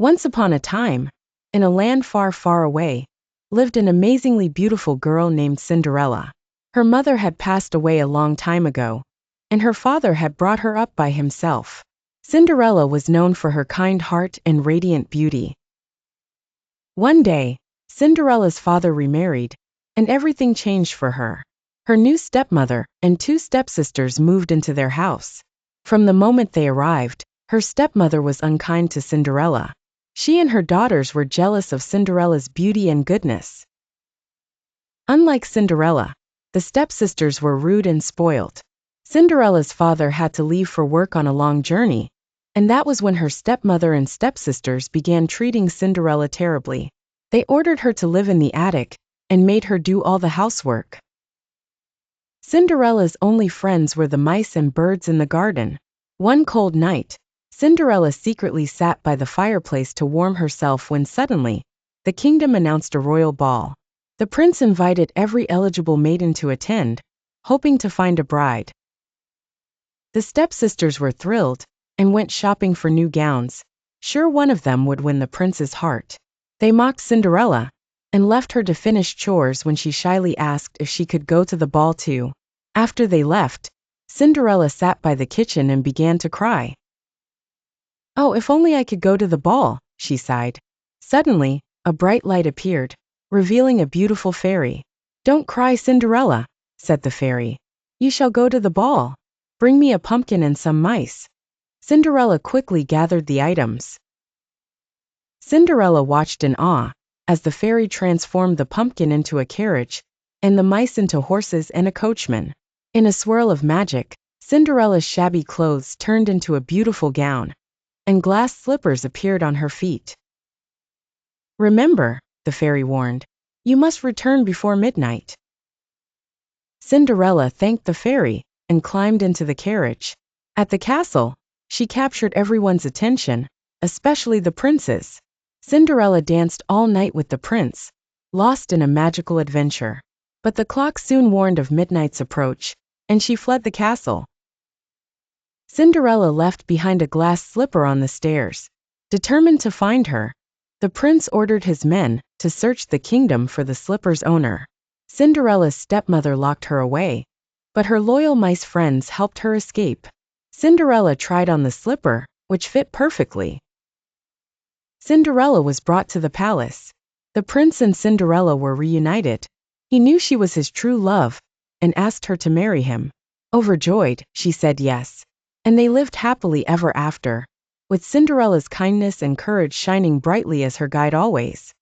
Once upon a time, in a land far, far away, lived an amazingly beautiful girl named Cinderella. Her mother had passed away a long time ago, and her father had brought her up by himself. Cinderella was known for her kind heart and radiant beauty. One day, Cinderella's father remarried, and everything changed for her. Her new stepmother and two stepsisters moved into their house. From the moment they arrived, her stepmother was unkind to Cinderella. She and her daughters were jealous of Cinderella's beauty and goodness. Unlike Cinderella, the stepsisters were rude and spoiled. Cinderella's father had to leave for work on a long journey, and that was when her stepmother and stepsisters began treating Cinderella terribly. They ordered her to live in the attic and made her do all the housework. Cinderella's only friends were the mice and birds in the garden. One cold night, Cinderella secretly sat by the fireplace to warm herself when suddenly, the kingdom announced a royal ball. The prince invited every eligible maiden to attend, hoping to find a bride. The stepsisters were thrilled and went shopping for new gowns, sure one of them would win the prince's heart. They mocked Cinderella and left her to finish chores when she shyly asked if she could go to the ball too. After they left, Cinderella sat by the kitchen and began to cry. "Oh, if only I could go to the ball," she sighed. Suddenly, a bright light appeared, revealing a beautiful fairy. "Don't cry, Cinderella," said the fairy. "You shall go to the ball. Bring me a pumpkin and some mice." Cinderella quickly gathered the items. Cinderella watched in awe as the fairy transformed the pumpkin into a carriage and the mice into horses and a coachman. In a swirl of magic, Cinderella's shabby clothes turned into a beautiful gown, and glass slippers appeared on her feet. "Remember," the fairy warned, "you must return before midnight." Cinderella thanked the fairy and climbed into the carriage. At the castle, she captured everyone's attention, especially the prince's. Cinderella danced all night with the prince, lost in a magical adventure. But the clock soon warned of midnight's approach, and she fled the castle. Cinderella left behind a glass slipper on the stairs. Determined to find her, the prince ordered his men to search the kingdom for the slipper's owner. Cinderella's stepmother locked her away, but her loyal mice friends helped her escape. Cinderella tried on the slipper, which fit perfectly. Cinderella was brought to the palace. The prince and Cinderella were reunited. He knew she was his true love and asked her to marry him. Overjoyed, she said yes, and they lived happily ever after, with Cinderella's kindness and courage shining brightly as her guide always.